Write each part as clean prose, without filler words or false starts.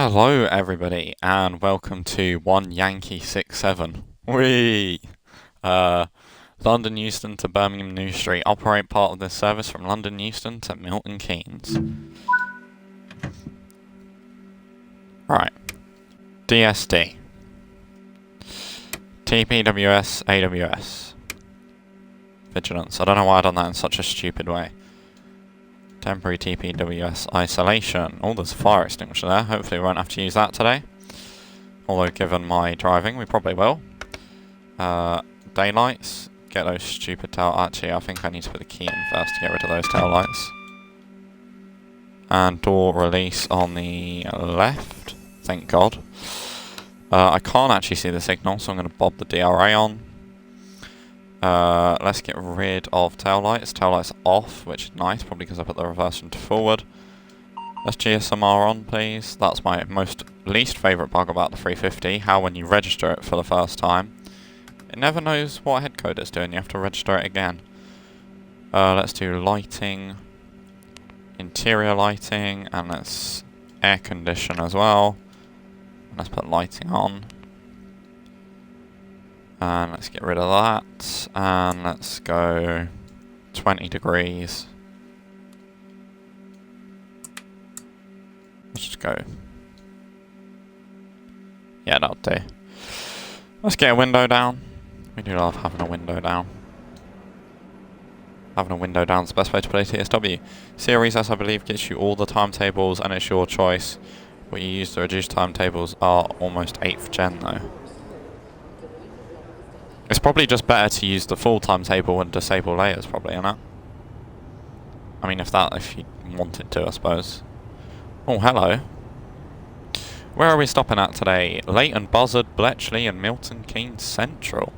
Hello everybody and welcome to 1 Yankee 67. Whee! London Euston to Birmingham New Street. Operate part of this service from London Euston to Milton Keynes. Right. DSD. TPWS AWS. Vigilance. I don't know why I've done that in such a stupid way. Temporary TPWS isolation. Oh, there's a fire extinguisher there. Hopefully we won't have to use that today. Although given my driving, we probably will. Daylights. Get those stupid tail... Actually, I think I need to put the key in first to get rid of those tail lights. And door release on the left. Thank God. I can't actually see the signal, so I'm going to bob the DRA on. Let's get rid of tail lights. Tail lights off, which is nice, probably because I put the reverse into forward. Let's GSMR on, please. That's my least favourite bug about the 350. How when you register it for the first time, it never knows what head code it's doing. You have to register it again. Let's do lighting, interior lighting, and let's air condition as well. Let's put lighting on. And let's get rid of that. And let's go 20 degrees. Let's just go. Yeah, that'll do. Let's get a window down. We do love having a window down. Having a window down is the best way to play TSW. Series S, I believe, gets you all the timetables, and it's your choice. What you use to reduce timetables are almost 8th gen, though. It's probably just better to use the full timetable and disable layers, probably, isn't it? I mean, if you wanted to, I suppose. Oh, hello. Where are we stopping at today? Leighton Buzzard, Bletchley and Milton Keynes Central.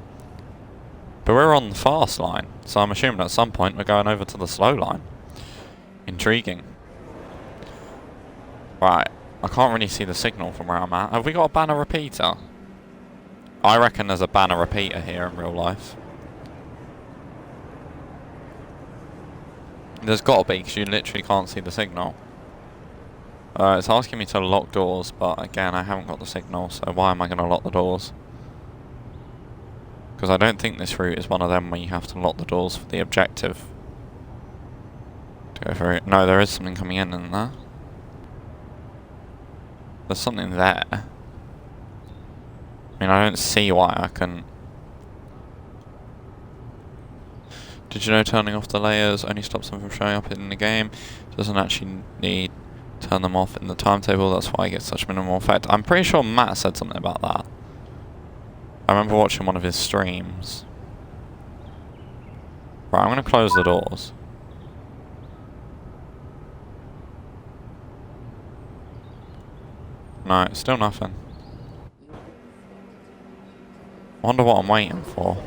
But we're on the fast line, so I'm assuming at some point we're going over to the slow line. Intriguing. Right, I can't really see the signal from where I'm at. Have we got a banner repeater? I reckon there's a banner repeater here in real life. There's got to be, because you literally can't see the signal. It's asking me to lock doors, but again, I haven't got the signal, so why am I going to lock the doors? Because I don't think this route is one of them where you have to lock the doors for the objective. To go through it. No, there is something coming in, isn't there? There's something there. I mean, I don't see why I can... Did you know turning off the layers only stops them from showing up in the game? Doesn't actually need to turn them off in the timetable, that's why I get such minimal effect. I'm pretty sure Matt said something about that. I remember watching one of his streams. Right, I'm going to close the doors. No, still nothing. I wonder what I'm waiting for.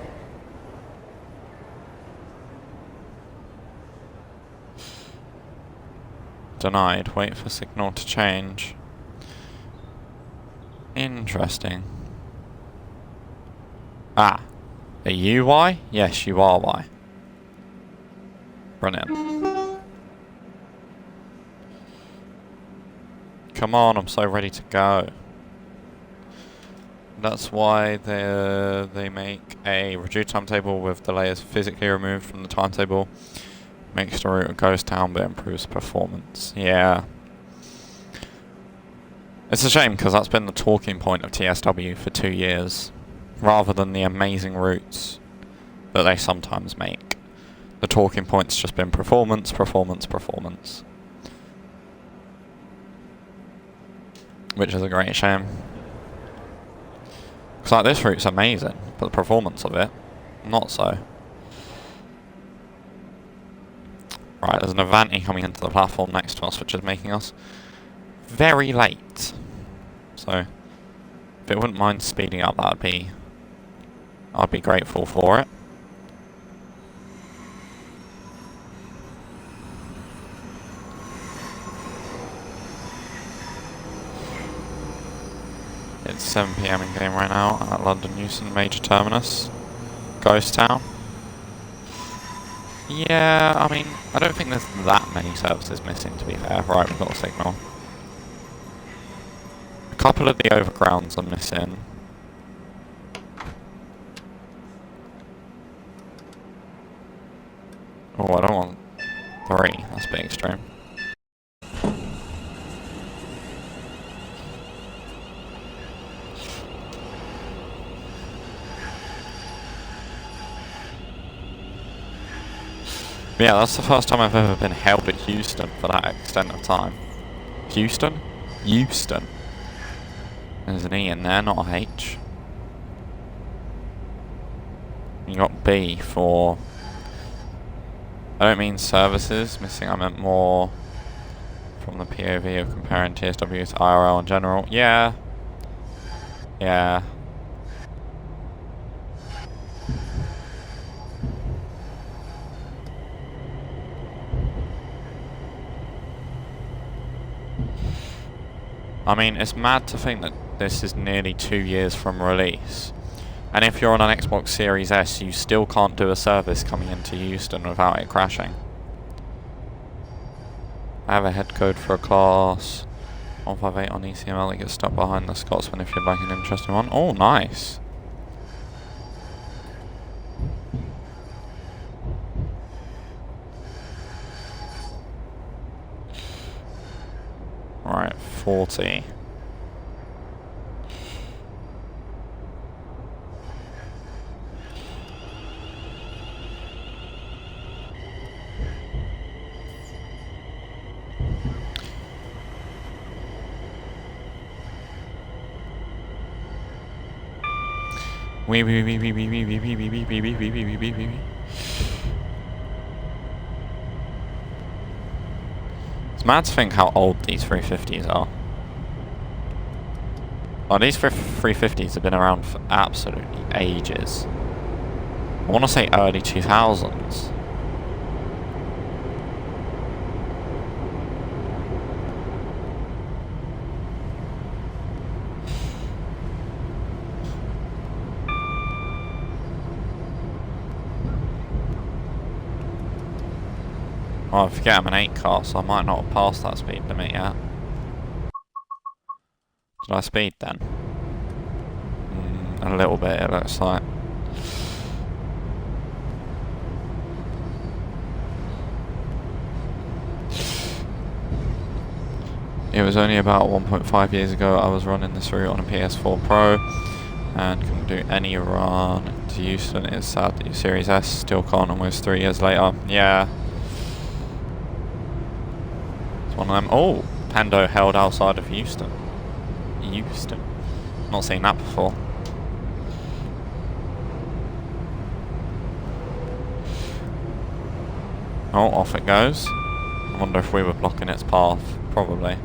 Denied. Wait for signal to change. Interesting. Ah. Are you Y? Yes, you are Y. Brilliant. Come on, I'm so ready to go. That's why they make a reduced timetable with the layers physically removed from the timetable. Makes the route a ghost town but improves performance. Yeah. It's a shame because that's been the talking point of TSW for 2 years. Rather than the amazing routes that they sometimes make. The talking point's just been performance, performance, performance. Which is a great shame. Because like this route's amazing, but the performance of it, not so. Right, there's an Avanti coming into the platform next to us, which is making us very late. So, if it wouldn't mind speeding up, I'd be grateful for it. It's 7 PM in game right now at London Euston Major Terminus. Ghost Town. Yeah, I mean, I don't think there's that many services missing, to be fair. Right, we've got a signal. couple of the overgrounds are missing. Oh, I don't want 3. That's a bit extreme. Yeah, that's the first time I've ever been held at Euston for that extent of time. Euston? Euston. There's an E in there, not a H. You got B for... I don't mean services missing, I meant more from the POV of comparing TSW to IRL in general. Yeah. Yeah. I mean, it's mad to think that this is nearly 2 years from release. And if you're on an Xbox Series S, you still can't do a service coming into Euston without it crashing. I have a head code for a class 158 on ECML that gets stuck behind the Scotsman if you'd like an interesting one. Oh, nice. Right, 40. It's mad to think how old these 350s are. Well, these 350s have been around for absolutely ages. I want to say early 2000s. Oh, I forget I'm an 8 car, so I might not have passed that speed limit yet. Did I speed then? A little bit, it looks like. It was only about 1.5 years ago I was running this route on a PS4 Pro and couldn't do any run to Euston. It's sad that your Series S still can't almost 3 years later. Yeah. It's one of them. Oh, Pando held outside of Euston. Euston. Not seen that before. Oh, off it goes. I wonder if we were blocking its path. Probably.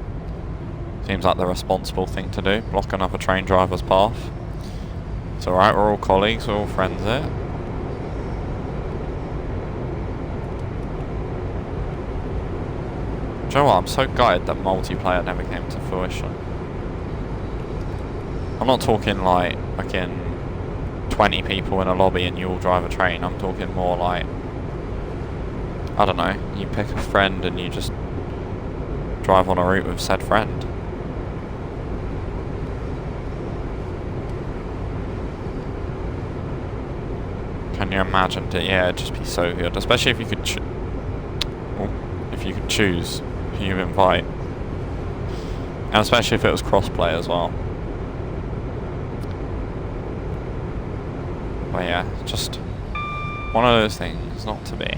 Seems like the responsible thing to do. Block another train driver's path. It's alright, we're all colleagues, we're all friends here. Do you know what? I'm so gutted that multiplayer never came to fruition. I'm not talking like fucking 20 people in a lobby and you all drive a train. I'm talking more like, I don't know, you pick a friend and you just drive on a route with said friend. Can you imagine it? Yeah, it'd just be so good. Especially if you could choose who you invite. And especially if it was crossplay as well. But yeah, just one of those things not to be.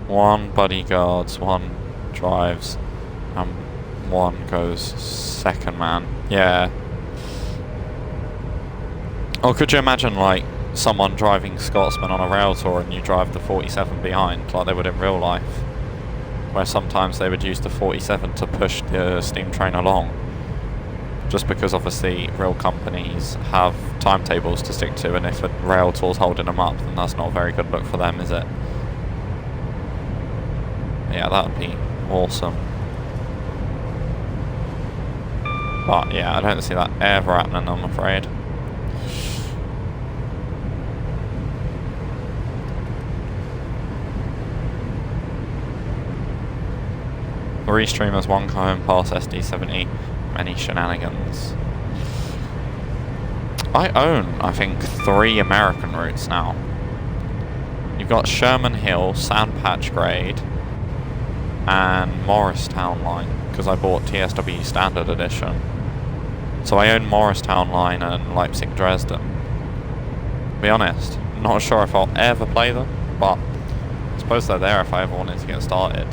One bodyguards, one drives, and one goes second man. Yeah. Or could you imagine like someone driving Scotsman on a rail tour and you drive the 47 behind, like they would in real life, where sometimes they would use the 47 to push the steam train along, just because obviously rail companies have timetables to stick to, and if a rail tour's holding them up, then that's not a very good look for them, is it? Yeah, that would be awesome. But yeah, I don't see that ever happening, I'm afraid. Three streamers, one home pass SD70, many shenanigans. I own, I think, 3 American routes now. You've got Sherman Hill, Sandpatch Grade, and Morristown Line, because I bought TSW Standard Edition. So I own Morristown Line and Leipzig Dresden. To be honest, not sure if I'll ever play them, but I suppose they're there if I ever wanted to get started.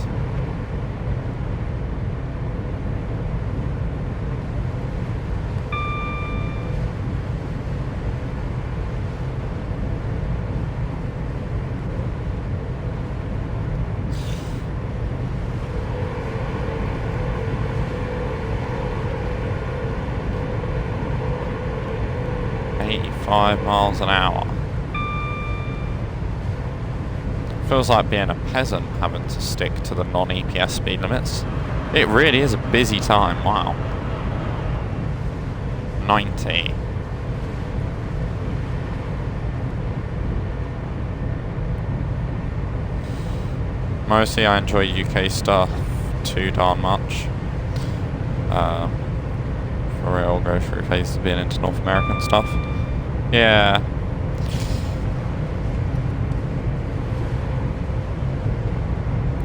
.5 miles an hour. Feels like being a peasant having to stick to the non-EPS speed limits. It really is a busy time, wow. 90. Mostly I enjoy UK stuff too darn much. For real, I'll go through phases of being into North American stuff. Yeah.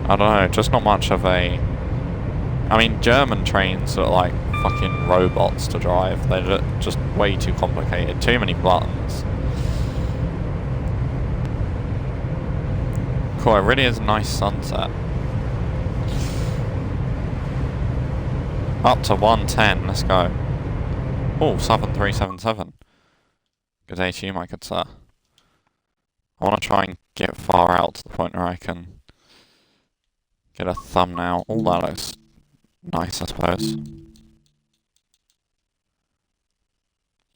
I don't know, just not much of a... I mean, German trains are like fucking robots to drive. They're just way too complicated. Too many buttons. Cool, it really is a nice sunset. Up to 110, let's go. Oh, 7377. Good day to you, my good sir. I want to try and get far out to the point where I can get a thumbnail. Oh, that looks nice, I suppose.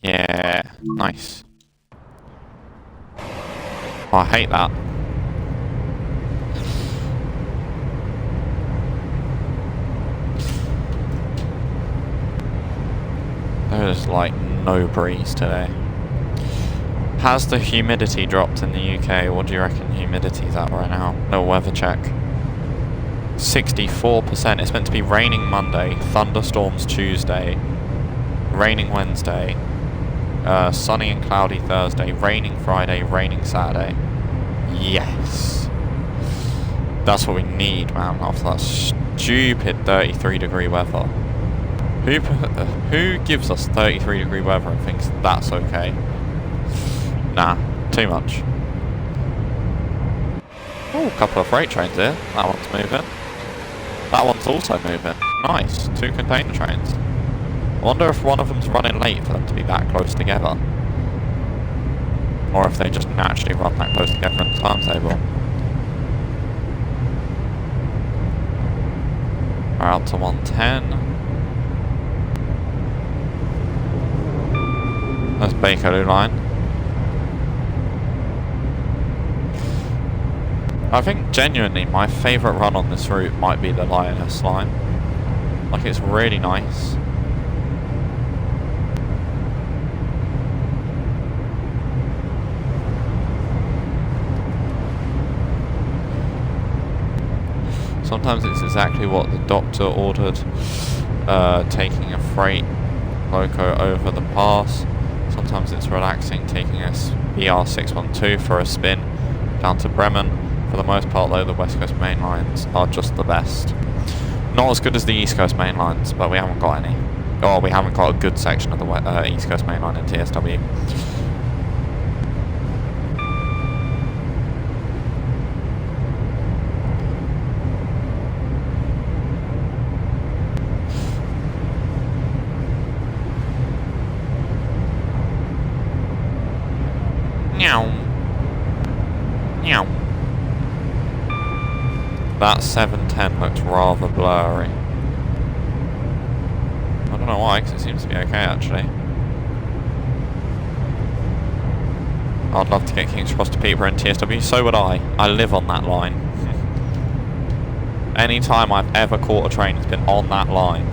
Yeah, nice. Oh, I hate that. There's like no breeze today. Has the humidity dropped in the UK? What do you reckon humidity's at right now? No weather check. 64%. It's meant to be raining Monday, thunderstorms Tuesday, raining Wednesday, sunny and cloudy Thursday, raining Friday, raining Saturday. Yes. That's what we need, man, after that stupid 33-degree weather. Who gives us 33-degree weather and thinks that's okay? Nah, too much. Oh, a couple of freight trains here. That one's moving. That one's also moving. Nice. 2 container trains. I wonder if one of them's running late for them to be that close together. Or if they just naturally run that close together in the timetable. We're out to 110. There's Bakerloo line. I think genuinely my favourite run on this route might be the Lioness line. Like, it's really nice. Sometimes it's exactly what the doctor ordered, taking a freight loco over the pass. Sometimes it's relaxing, taking a BR612 for a spin down to Bremen. For the most part though, the West Coast main lines are just the best. Not as good as the East Coast main lines, but we haven't got any. Or we haven't got a good section of the East Coast main line in TSW. That 710 looks rather blurry. I don't know why, because it seems to be okay actually. I'd love to get King's Cross to Peterborough in TSW, so would I. I live on that line. Any time I've ever caught a train, it's been on that line.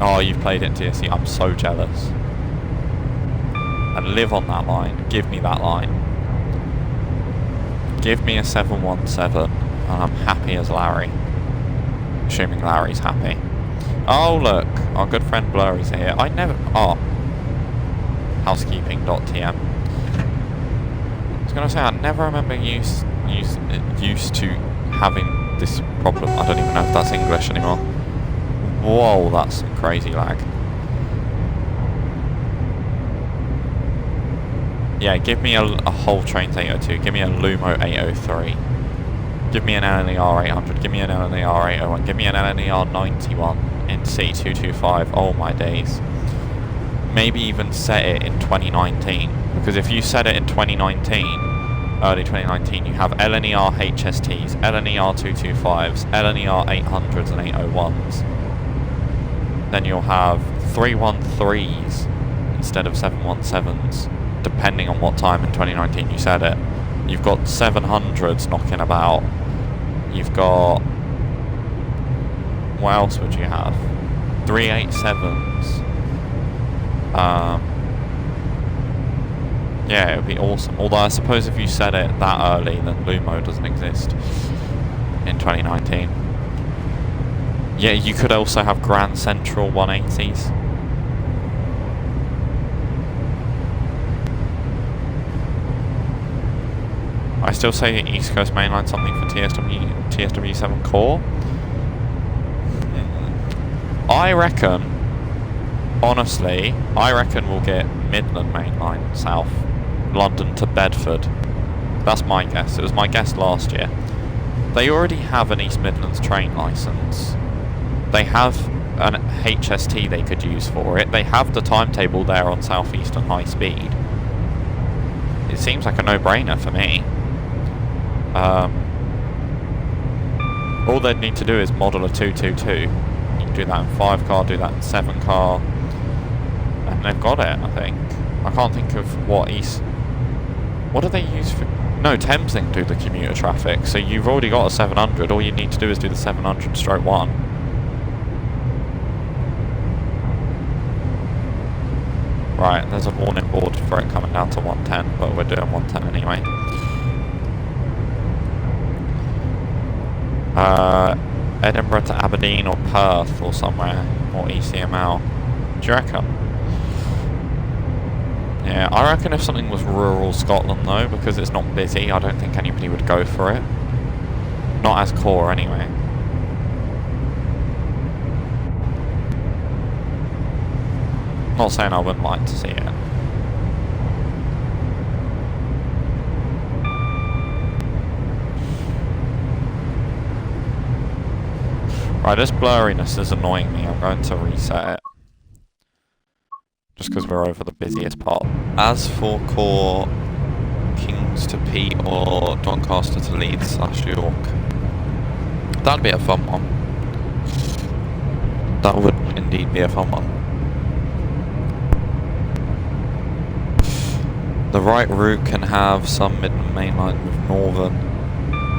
Oh, you've played it in TSC. I'm so jealous. And live on that line. Give me that line. Give me a 717 and I'm happy as Larry. Assuming Larry's happy. Oh look, our good friend Blurry's here. I never... Oh. Housekeeping.tm. I was going to say, I never remember used to having this problem. I don't even know if that's English anymore. Whoa, that's some crazy lag. Yeah, give me a whole Trains 802. Give me a Lumo 803. Give me an LNER 800. Give me an LNER 801. Give me an LNER 91 in C225. Oh my days. Maybe even set it in 2019. Because if you set it in 2019, early 2019, you have LNER HSTs, LNER 225s, LNER 800s and 801s. Then you'll have 313s instead of 717s. Depending on what time in 2019 you said it. You've got 700s knocking about. You've got... What else would you have? 387s. Yeah, it would be awesome. Although I suppose if you said it that early, then Lumo doesn't exist in 2019. Yeah, you could also have Grand Central 180s. I still say East Coast Mainline something for TSW7 Core. I reckon, honestly, we'll get Midland Mainline South, London to Bedford. That's my guess. It was my guess last year. They already have an East Midlands train licence. They have an HST they could use for it. They have the timetable there on South Eastern High Speed. It seems like a no-brainer for me. All they'd need to do is model a 222. You can do that in 5 car, do that in 7 car, and they've got it, I think. I can't think of what East... What do they use for... No, Thameslink do the commuter traffic, so you've already got a 700. All you need to do is do the 700/1. Right, there's a warning board for it coming down to 110, but we're doing 110 anyway. Edinburgh to Aberdeen or Perth or somewhere, or ECML. Do you reckon? Yeah, I reckon if something was rural Scotland though, because it's not busy, I don't think anybody would go for it. Not as core anyway. Not saying I wouldn't like to see it. Right, this blurriness is annoying me. I'm going to reset it. Just because we're over the busiest part. As for core, Kings to Pete or Doncaster to Leeds / York. That'd be a fun one. That would indeed be a fun one. The right route can have some Midland Mainline with Northern,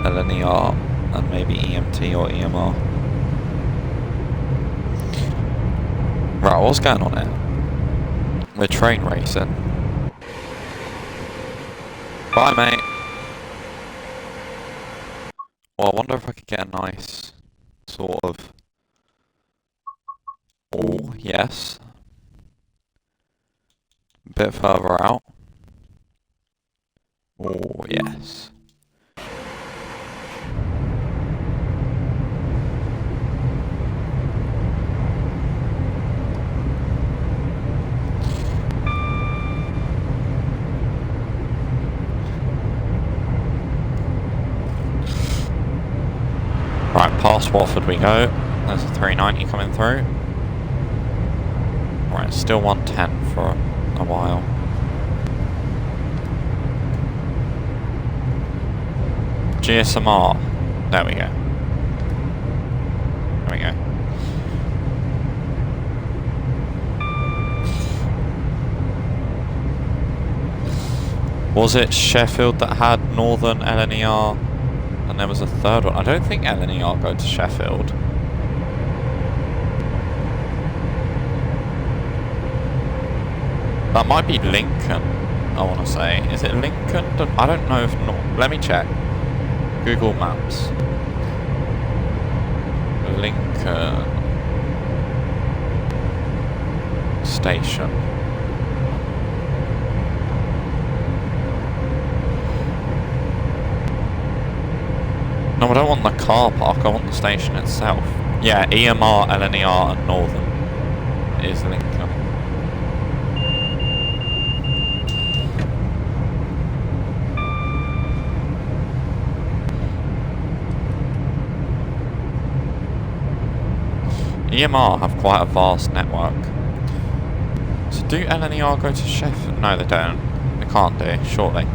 LNER, and maybe EMT or EMR. Right, what's going on here? We're train racing. Bye, mate. Well, I wonder if I could get a nice sort of... Oh, yes. A bit further out. Oh, yes. Right, past Watford we go. There's a 390 coming through. Right, still 110 for a while. GSMR. There we go. There we go. Was it Sheffield that had Northern LNER? And there was a third one. I don't think LNER go to Sheffield. That might be Lincoln, I want to say. Is it Lincoln? I don't know if not. Let me check. Google Maps. Lincoln Station. No, I don't want the car park, I want the station itself. Yeah, EMR, LNER and Northern is Lincoln. EMR have quite a vast network. So do LNER go to Sheffield? No, they don't. They can't do, surely.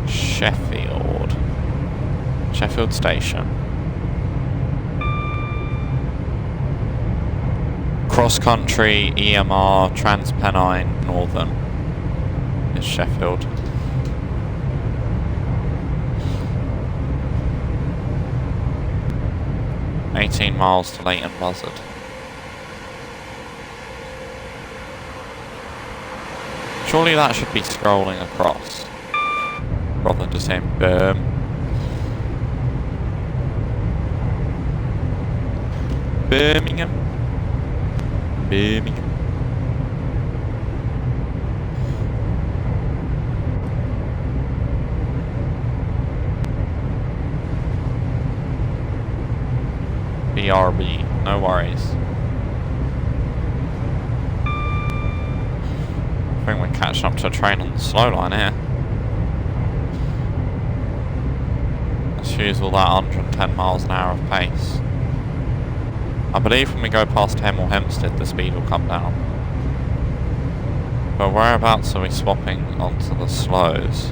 Sheffield. Sheffield Station. Cross Country, EMR, Transpennine, Northern is Sheffield. $18 miles to Leighton Buzzard. Surely that should be scrolling across, rather than just saying Birmingham. Birmingham. BRB, no worries. I think we're catching up to a train on the slow line here. Let's use all that 110 miles an hour of pace. I believe when we go past Hemel Hempstead the speed will come down. But whereabouts are we swapping onto the slows?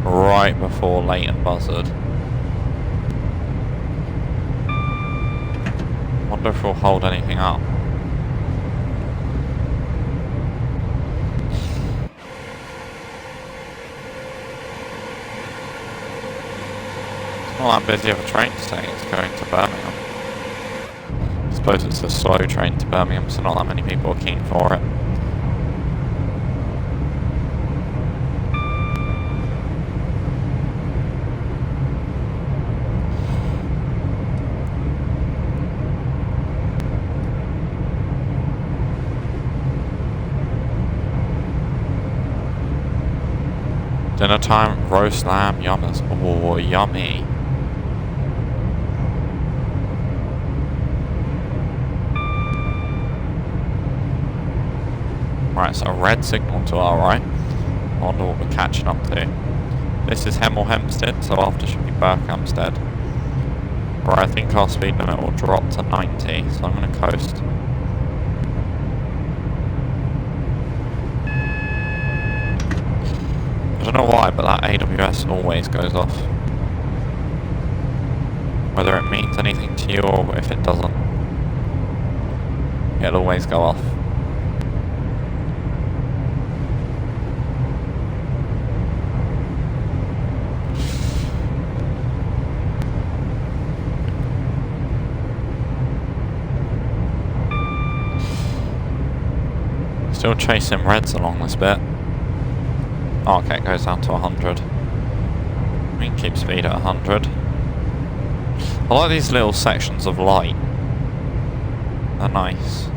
Right before Leighton Buzzard. Wonder if we'll hold anything up. It's not that busy of a train today, it's going to Birmingham. I suppose it's a slow train to Birmingham, so not that many people are keen for it. Dinner time, roast lamb, yummers. Oh, yummy. Right, so a red signal to our right. I wonder what we're catching up to. This is Hemel Hempstead, so after should be Berkhamsted. Right, I think our speed limit will drop to 90, so I'm going to coast. I don't know why, but that AWS always goes off. Whether it means anything to you or if it doesn't, it'll always go off. Still chasing reds along this bit. Oh, okay, it goes down to 100. We can keep speed at 100. I like these little sections of light. They're nice.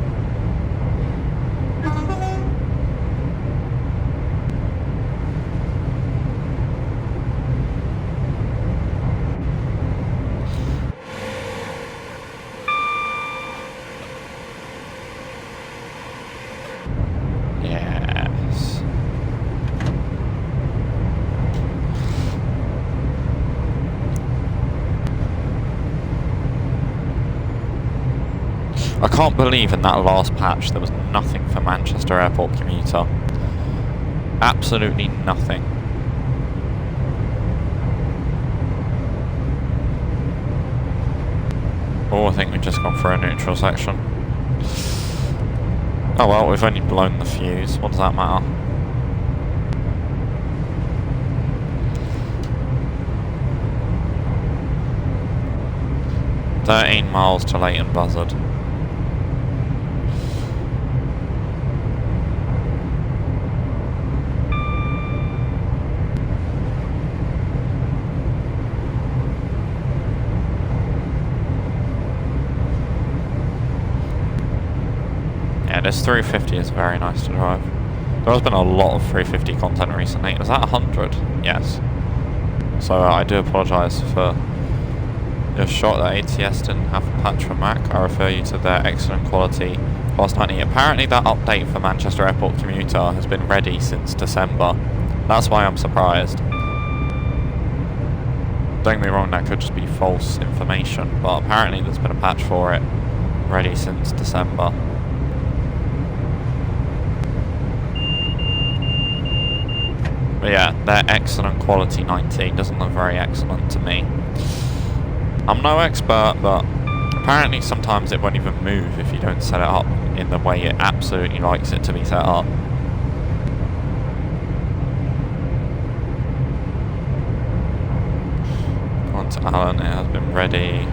I can't believe in that last patch there was nothing for Manchester Airport commuter. Absolutely nothing. Oh, I think we've just gone for a neutral section. Oh well, we've only blown the fuse. What does that matter? $13 miles to Leighton Buzzard. this 350 is very nice to drive. There has been a lot of 350 content recently. Is that 100? Yes. So I do apologise for your shot that ATS didn't have a patch for Mac. I refer you to their excellent quality Fast 90. Apparently that update for Manchester Airport Commuter has been ready since December. That's why I'm surprised. Don't get me wrong, that could just be false information, but apparently there's been a patch for it ready since December. But yeah, their excellent quality 90 doesn't look very excellent to me. I'm no expert, but apparently sometimes it won't even move if you don't set it up in the way it absolutely likes it to be set up. On to Alan, it has been ready.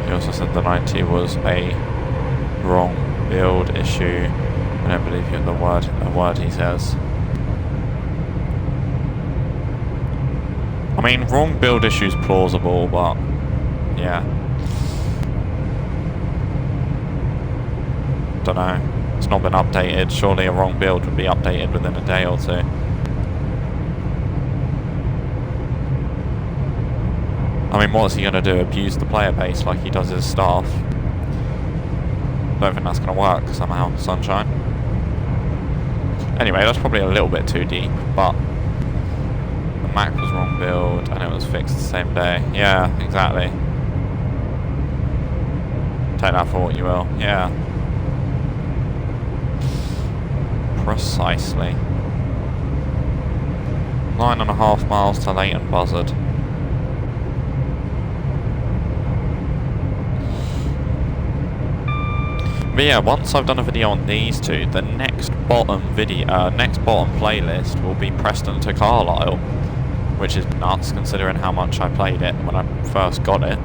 He also said the 90 was a wrong build issue. I don't believe you the word he says. I mean, wrong build issue is plausible, but yeah. Don't know. It's not been updated. Surely a wrong build would be updated within a day or two. I mean, what's he going to do? Abuse the player base like he does his staff? Don't think that's going to work somehow, Sunshine. Anyway, that's probably a little bit too deep, but the Mac was wrong build and it was fixed the same day. Yeah, exactly. Take that for what you will. Yeah. Precisely. 9.5 miles to Leighton Buzzard. But yeah, once I've done a video on these two, the next bottom playlist will be Preston to Carlisle, which is nuts considering how much I played it when I first got it.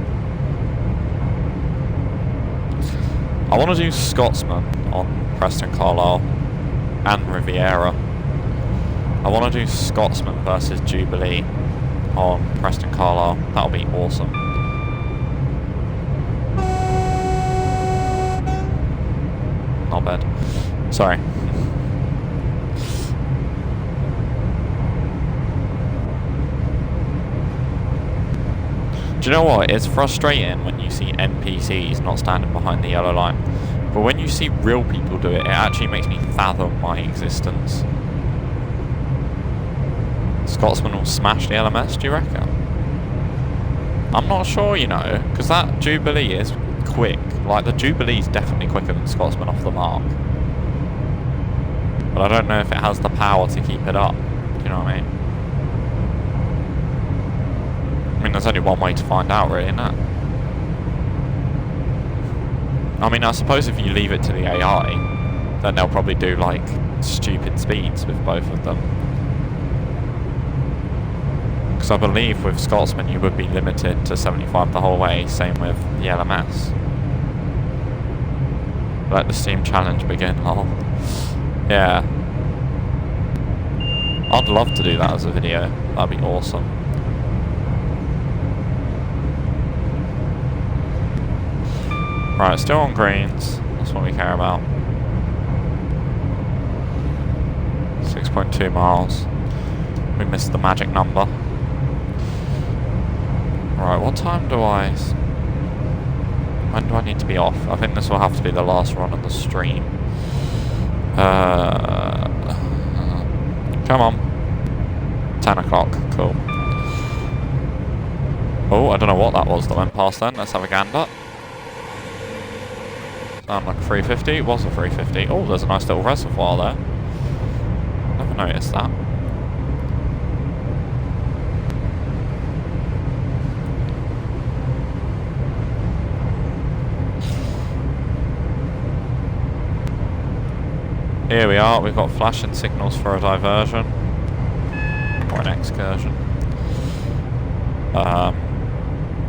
I want to do Scotsman on Preston Carlisle and Riviera. I want to do Scotsman versus Jubilee on Preston Carlisle. That'll be awesome. Not bad. Sorry. Do you know what? It's frustrating when you see NPCs not standing behind the yellow line. But when you see real people do it, it actually makes me fathom my existence. Scotsman will smash the LMS, do you reckon? I'm not sure, you know, because that Jubilee is quick. Like, the Jubilee's definitely quicker than Scotsman off the mark. But I don't know if it has the power to keep it up. Do you know what I mean? I mean, there's only one way to find out, really, isn't it? I mean, I suppose if you leave it to the AI, then they'll probably do, like, stupid speeds with both of them. Because I believe with Scotsman you would be limited to 75 the whole way, same with the LMS. Let the Steam challenge begin, lol. Yeah. I'd love to do that as a video, that'd be awesome. Right, still on greens, that's what we care about. 6.2 miles. We missed the magic number. Right, what time do when do I need to be off? I think this will have to be the last run of the stream. Come on. 10 o'clock, cool. Oh, I don't know what that was that went past then. Let's have a gander. Sound like a 350. It was a 350. Oh, there's a nice little reservoir there. Never noticed that. Here we are, we've got flashing signals for a diversion. Or an excursion.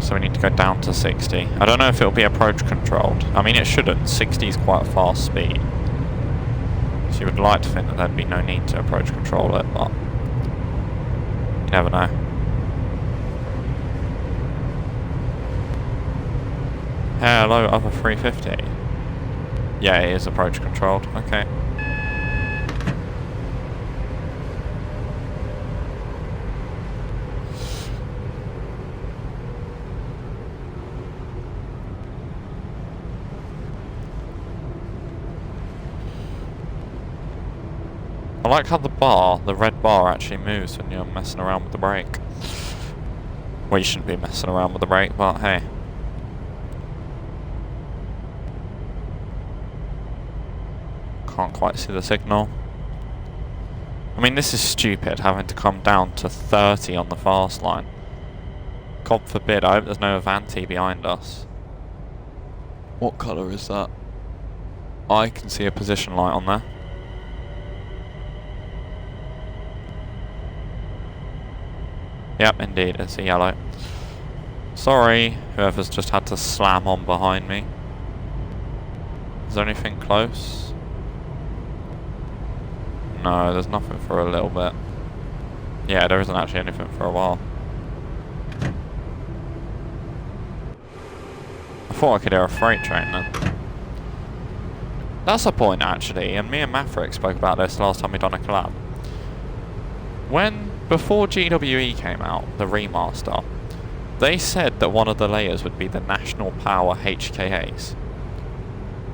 So we need to go down to 60. I don't know if it'll be approach controlled. I mean, it shouldn't. 60 is quite a fast speed. So you would like to think that there'd be no need to approach control it, but you never know. Hello, other 350. Yeah, it is approach controlled. Okay. I like how the red bar actually moves when you're messing around with the brake. Well, you shouldn't be messing around with the brake, but hey. Can't quite see the signal. I mean, this is stupid, having to come down to 30 on the fast line. God forbid, I hope there's no Avanti behind us. What colour is that? I can see a position light on there. Yep, indeed, it's a yellow. Sorry, whoever's just had to slam on behind me. Is there anything close? No, there's nothing for a little bit. Yeah, there isn't actually anything for a while. I thought I could hear a freight train then. That's a point actually, and me and Maverick spoke about this last time we done a collab. Before GWE came out, the remaster, they said that one of the layers would be the National Power HKAs.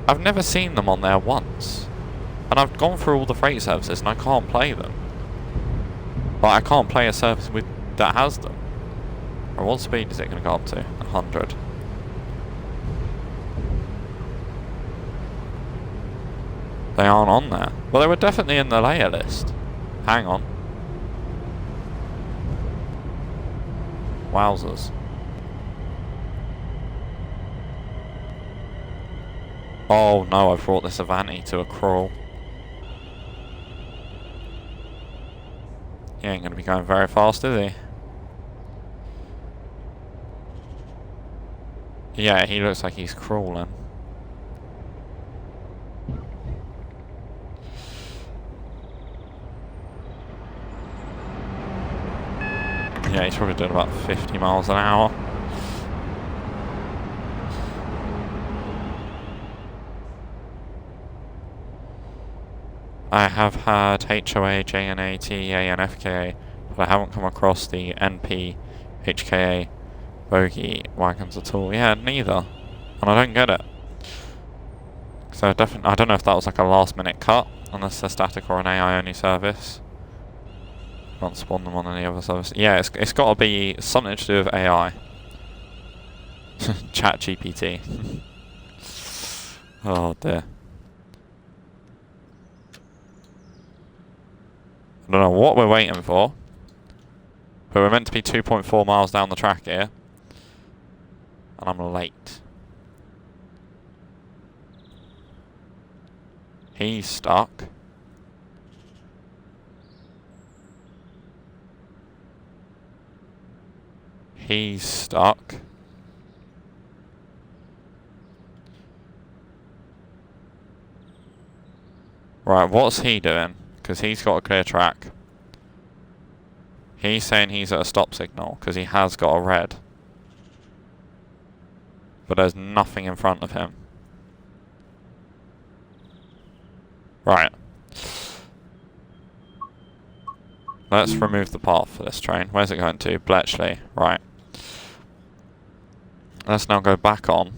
I've never seen them on there once. And I've gone through all the freight services and I can't play them. Like, I can't play a service that has them. Or what speed is it going to go up to? 100. They aren't on there. Well, they were definitely in the layer list. Hang on. Wowzers. Oh no, I've brought this Avanti to a crawl. He ain't going to be going very fast, is he? Yeah, he looks like he's crawling. Yeah, he's probably doing about 50 miles an hour. I have had HOA, JNA, TEA and FKA, but I haven't come across the NP, HKA, bogey wagons at all. Yeah, neither. And I don't get it. So I don't know if that was like a last minute cut, unless they're static or an AI only service. Can't spawn them on any other service. Yeah, it's got to be something to do with AI. Chat GPT. Oh dear. I don't know what we're waiting for, but we're meant to be 2.4 miles down the track here, and I'm late. He's stuck. He's stuck. Right, what's he doing? Because he's got a clear track. He's saying he's at a stop signal because he has got a red. But there's nothing in front of him. Right. Let's remove the path for this train. Where's it going to? Bletchley. Right. Let's now go back on.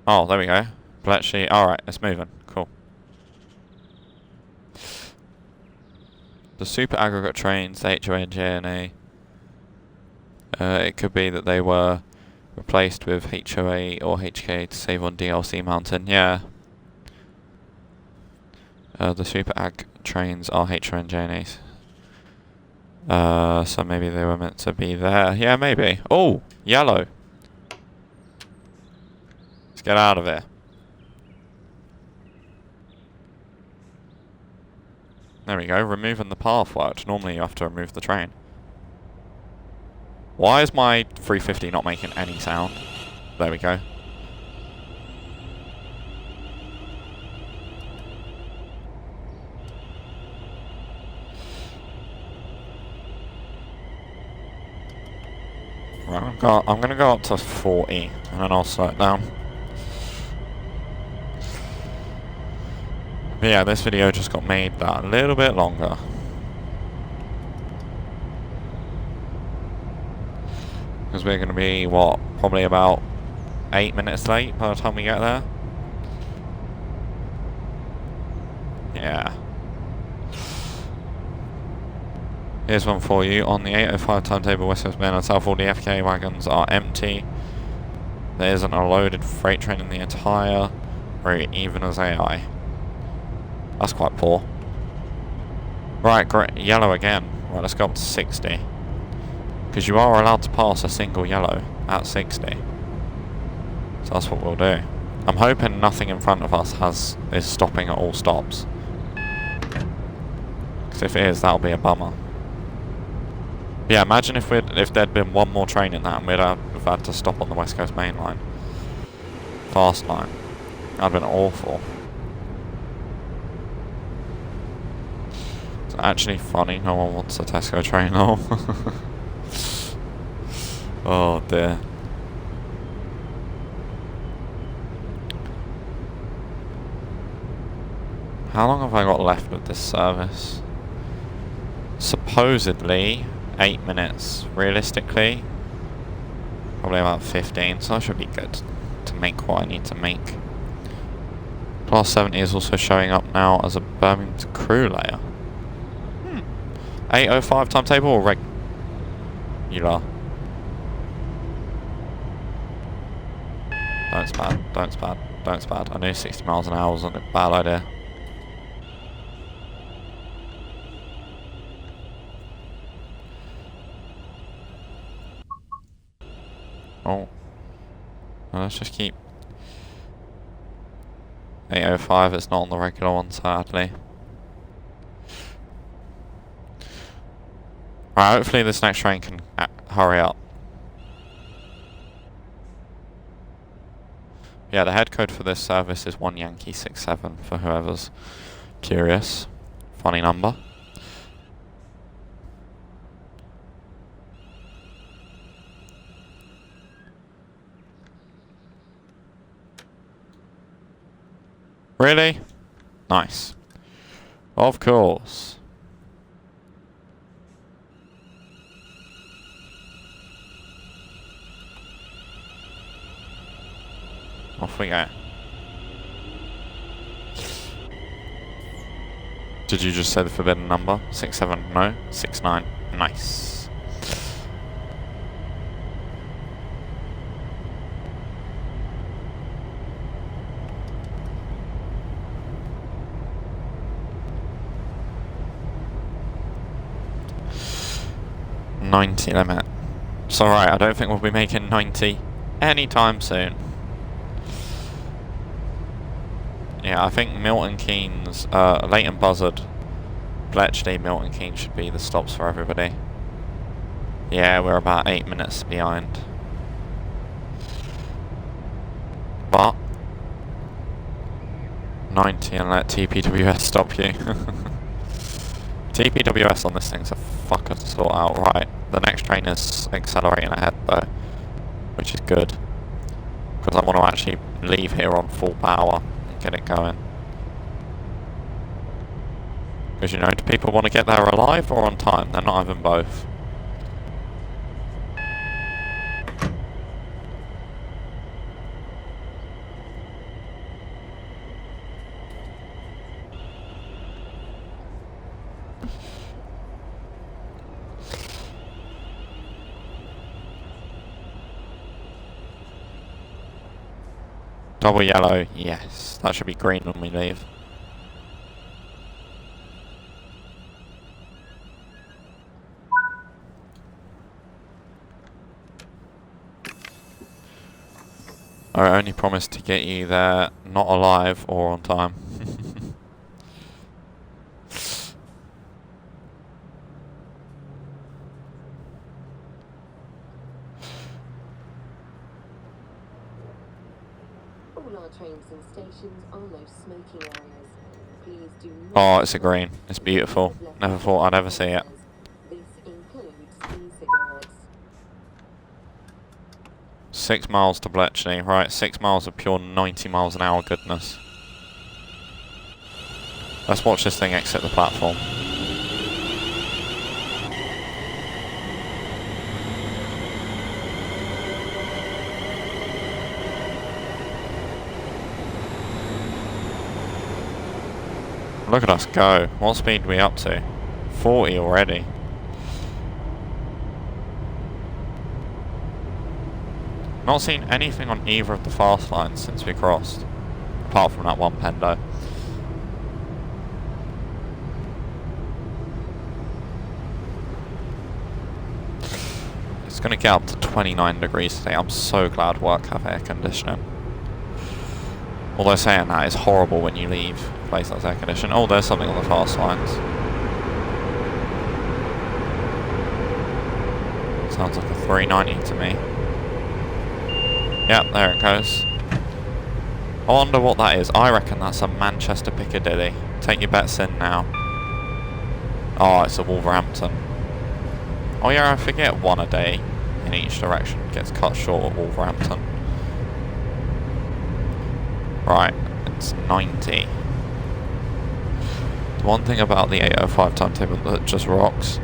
Oh, there we go. Bletchley. Alright, it's moving. Cool. The super aggregate trains, the HOA and JNA. It could be that they were replaced with HOA or HK to save on DLC Mountain. Yeah. The super ag trains are HOA and JNAs. So maybe they were meant to be there. Yeah, maybe. Oh, yellow. Let's get out of here. There we go, removing the path worked. Normally you have to remove the train. Why is my 350 not making any sound? There we go. Right. I'm gonna go up to 40 and then I'll slow it down. But yeah, this video just got made that a little bit longer. Because we're gonna be, what, probably about 8 minutes late by the time we get there? Yeah. Here's one for you. On the 8:05 timetable, West Coast Main and South, all the FK wagons are empty. There isn't a loaded freight train in the entire route, even as AI. That's quite poor. Right, great. Yellow again. Right, let's go up to 60. Because you are allowed to pass a single yellow at 60. So that's what we'll do. I'm hoping nothing in front of us is stopping at all stops. Because if it is, that'll be a bummer. Yeah, imagine if there'd been one more train in that and we'd have had to stop on the West Coast Main Line. Fast line. That'd have been awful. It's actually funny, no one wants a Tesco train though. Oh dear. How long have I got left with this service? Supposedly 8 minutes. Realistically, probably about 15, so that should be good to make what I need to make. Class 70 is also showing up now as a Birmingham crew layer. 8:05 timetable or regular? Don't spad, don't spad, don't spad. I knew 60 miles an hour wasn't a bad idea. Oh. Well, let's just keep 8:05, it's not on the regular one, sadly. Alright, hopefully this next train can hurry up. Yeah, the head code for this service is 1 Yankee 67 for whoever's curious. Funny number. Really? Nice. Of course. Off we go. Did you just say the forbidden number? 67? No? 69. Nice. $90 limit. It's alright, I don't think we'll be making 90 anytime soon. Yeah, I think Milton Keynes, Leighton Buzzard, Bletchley, Milton Keynes should be the stops for everybody. Yeah, we're about 8 minutes behind. But 90 and let TPWS stop you. TPWS on this thing's a fucker to sort out. Right, the next train is accelerating ahead though, which is good. Because I want to actually leave here on full power. Get it going. Because, you know, do people want to get there alive or on time? They're not having both. Double yellow, yes. That should be green when we leave. I only promised to get you there not alive or on time. Trains and stations are no smoking areas. Please do not. Oh, it's a green. It's beautiful. Never thought I'd ever see it. This includes e-cigarettes. 6 miles to Bletchley. Right, 6 miles of pure 90 miles an hour goodness. Let's watch this thing exit the platform. Look at us go. What speed are we up to? 40 already. Not seen anything on either of the fast lines since we crossed. Apart from that one Pendo. It's going to get up to 29 degrees today. I'm so glad work have air conditioning. Although saying that, it's horrible when you leave a place that's air conditioned. Oh, there's something on the fast lines. Sounds like a 390 to me. Yep, there it goes. I wonder what that is. I reckon that's a Manchester Piccadilly. Take your bets in now. Oh, it's a Wolverhampton. Oh yeah, I forget one a day in each direction gets cut short at Wolverhampton. Right, it's 90. The one thing about the 805 timetable that just rocks,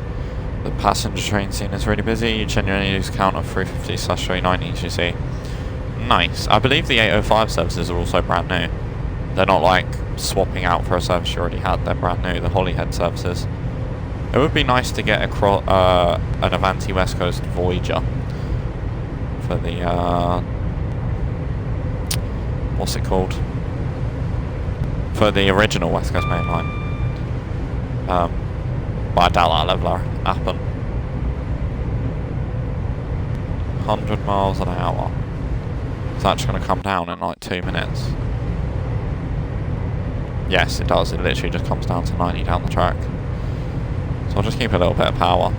the passenger train scene is really busy. You genuinely lose count of 350/390s, you see. Nice. I believe the 805 services are also brand new. They're not like swapping out for a service you already had, they're brand new, the Holyhead services. It would be nice to get an Avanti West Coast Voyager for the, what's it called? For the original West Coast Main Line. But I doubt that'll ever happen. 100 miles an hour. It's actually going to come down in like 2 minutes. Yes, it does. It literally just comes down to 90 down the track. So I'll just keep a little bit of power.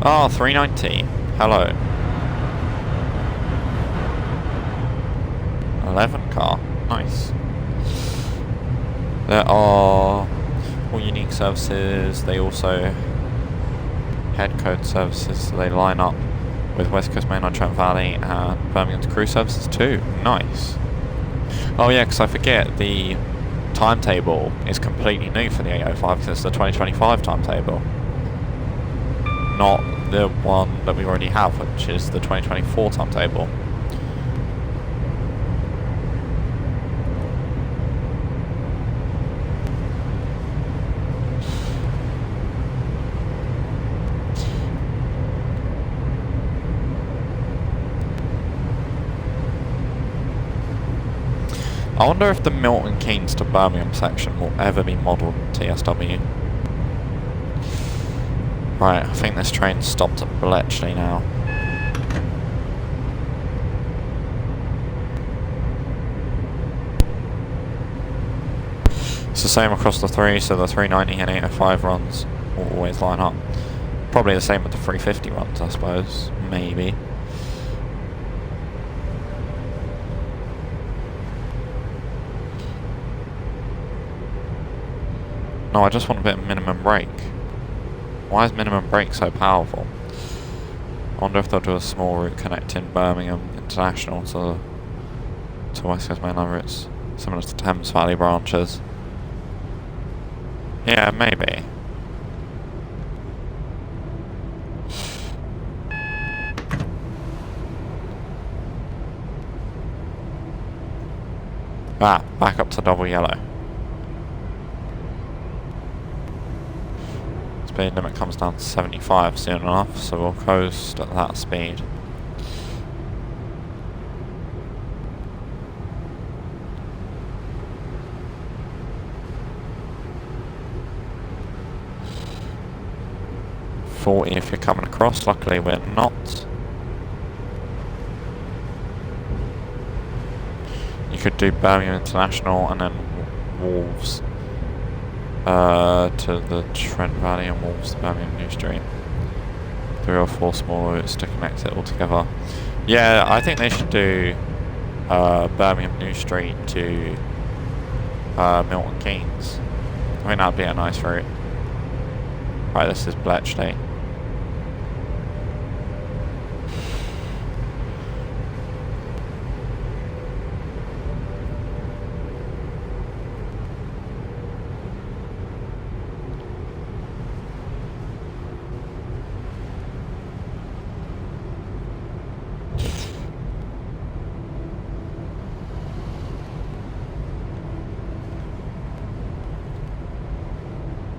Oh, 390. Hello. 11 car. Nice. There are all unique services. They also head code services, so they line up with West Coast Main Line, Trent Valley and Birmingham to Crew services too. Nice. Oh yeah, because I forget the timetable is completely new for the 805 because it's the 2025 timetable. Not the one that we already have, which is the 2024 timetable. I wonder if the Milton Keynes to Birmingham section will ever be modelled in TSW. Right, I think this train stopped at Bletchley now. It's the same across the three, so the 390 and 805 runs will always line up. Probably the same with the 350 runs, I suppose. Maybe. No, I just want a bit of minimum brake. Why is minimum brake so powerful? I wonder if they'll do a small route connecting Birmingham International to West Coast Main Line routes, similar to Thames Valley branches. Yeah, maybe. Ah, back up to double yellow. Speed limit comes down to 75 soon enough, so we'll coast at that speed. .40 if you're coming across, luckily we're not. You could do Birmingham International and then Wolves to the Trent Valley and Wolves to Birmingham New Street. 3 or 4 small routes to connect it all together. Yeah, I think they should do Birmingham New Street to Milton Keynes. I think that'd be a nice route. Right, this is Bletchley.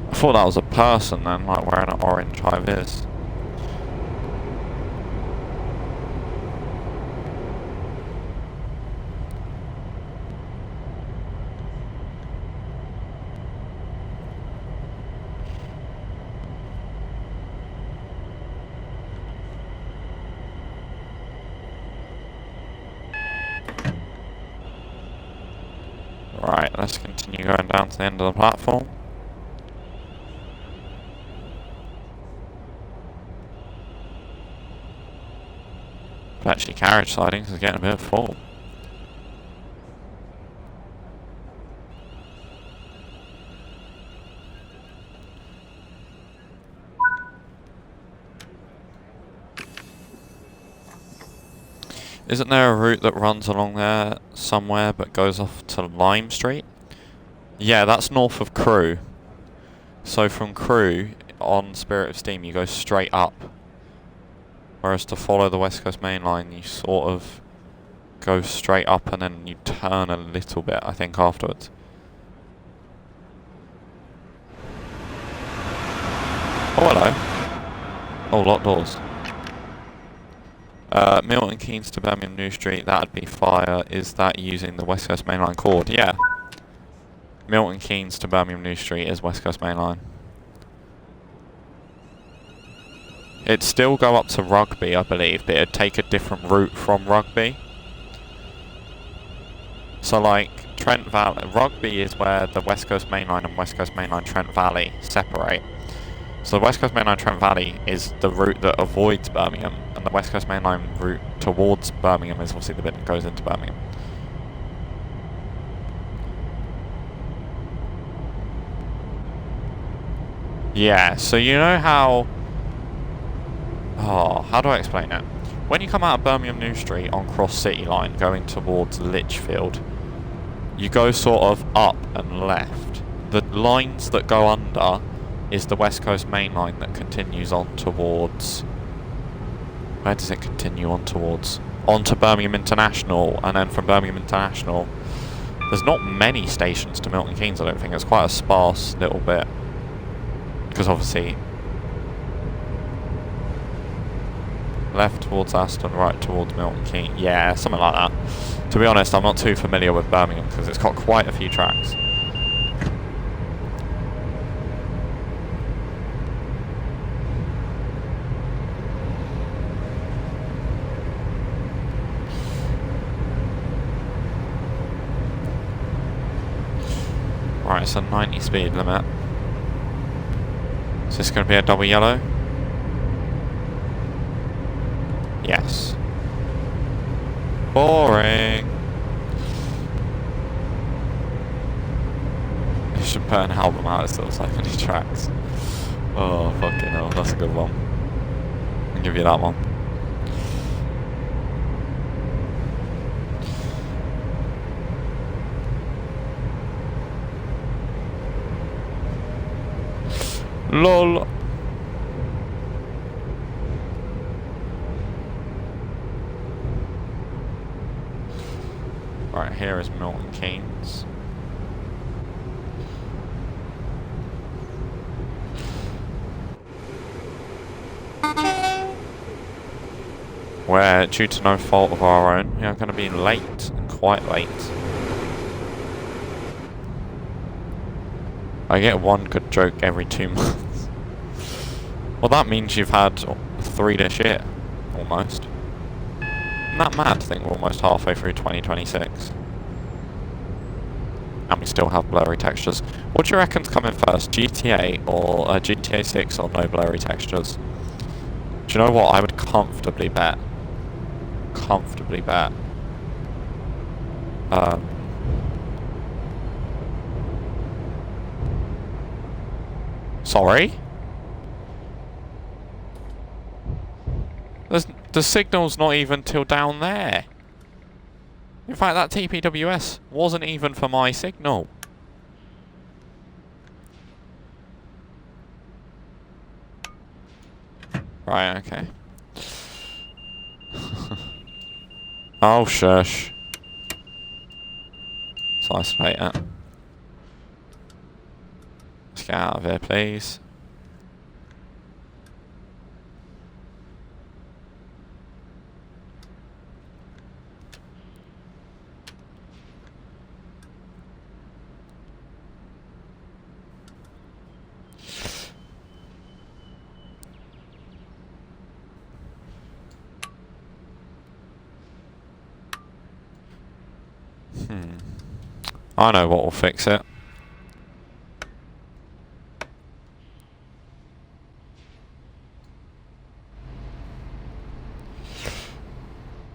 I thought that was a person then, like wearing an orange high-vis. Right, let's continue going down to the end of the platform. Actually, carriage sidings is getting a bit full. Isn't there a route that runs along there somewhere but goes off to Lime Street? Yeah, that's north of Crewe. So from Crewe on Spirit of Steam you go straight up. Whereas to follow the West Coast Main Line you sort of go straight up and then you turn a little bit, I think, afterwards. Oh, hello. Oh, locked doors. Milton Keynes to Birmingham New Street, that'd be fire. Is that using the West Coast Main Line cord? Yeah. Milton Keynes to Birmingham New Street is West Coast Main Line. It'd still go up to Rugby, I believe, but it'd take a different route from Rugby. So like, Trent Valley, Rugby is where the West Coast Main Line and West Coast Main Line Trent Valley separate. So the West Coast Main Line Trent Valley is the route that avoids Birmingham, and the West Coast Main Line route towards Birmingham is obviously the bit that goes into Birmingham. Yeah, so you know how... Oh, how do I explain it? When you come out of Birmingham New Street on Cross City Line going towards Lichfield, you go sort of up and left. The lines that go under is the West Coast Main Line that continues on towards... Where does it continue on towards? Onto Birmingham International, and then from Birmingham International, there's not many stations to Milton Keynes, I don't think. It's quite a sparse little bit. Because obviously... Left towards Aston, right towards Milton Keynes. Yeah, something like that. To be honest, I'm not too familiar with Birmingham because it's got quite a few tracks. Right, it's a 90 speed limit. Is this going to be a double yellow? Yes. Boring. You should put an album out that looks like any tracks. Oh, fucking hell, that's a good one. I'll give you that one. LOL. Right, here is Milton Keynes. Where, due to no fault of our own, we are going to be late, and quite late. I get one good joke every 2 months. Well, that means you've had 3 this year, almost. Isn't that mad to think we're almost halfway through 2026? And we still have blurry textures. What do you reckon's coming first, GTA or GTA 6 or no blurry textures? Do you know what? I would comfortably bet. Comfortably bet. Sorry? The signal's not even till down there. In fact, that TPWS wasn't even for my signal. Right, okay. Oh, shush. Let's isolate it. Let's get out of here, please. I know what will fix it.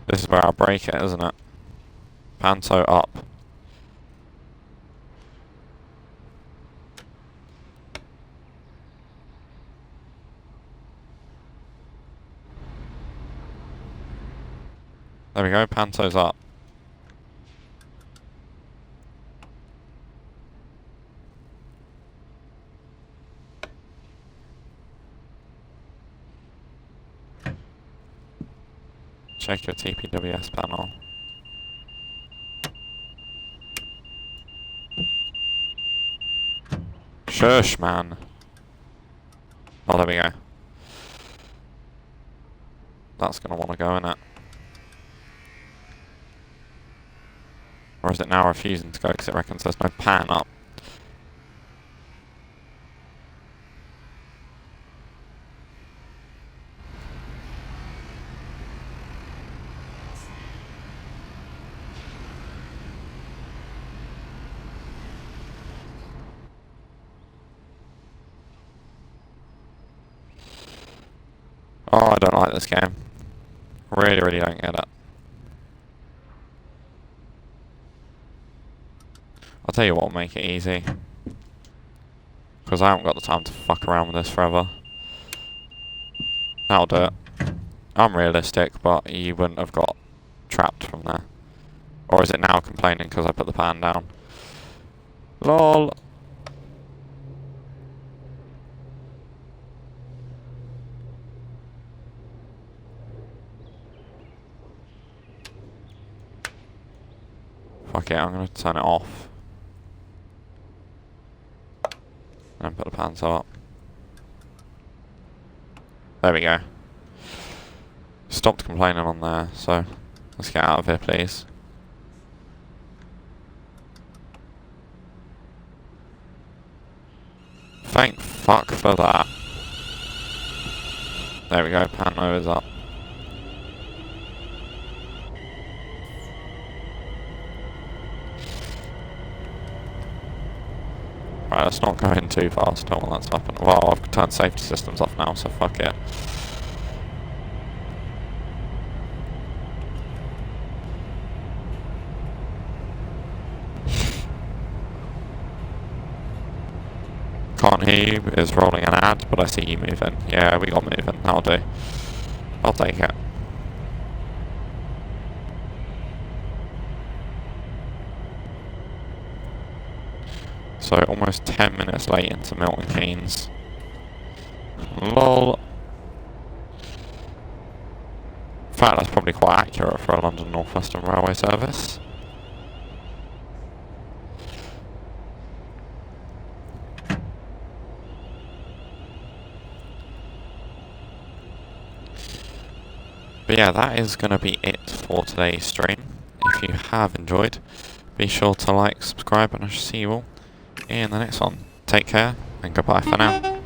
This is where I break it, isn't it? Panto up. There we go, Panto's up. Check your TPWS panel. Shush, man. Oh, there we go. That's gonna want to go, innit? Or is it now refusing to go because it reckons there's no pan up? Oh, I don't like this game. Really, really don't get it. I'll tell you what will make it easy. Because I haven't got the time to fuck around with this forever. That'll do it. I'm realistic, but you wouldn't have got trapped from there. Or is it now complaining because I put the pan down? LOL. Fuck it, I'm going to turn it off. And put the pans up. There we go. Stopped complaining on there, so let's get out of here, please. Thank fuck for that. There we go, Pano is up. Right, let's not go in too fast, don't want that to happen. Well, I've turned safety systems off now, so fuck it. Can't hear you, is rolling an ad, but I see you moving. Yeah, we got moving, that'll do. I'll take it. So almost 10 minutes late into Milton Keynes. LOL. In fact, that's probably quite accurate for a London North Western Railway service. But yeah, that is going to be it for today's stream. If you have enjoyed, be sure to like, subscribe, and I shall see you all in the next one. Take care, and goodbye for now.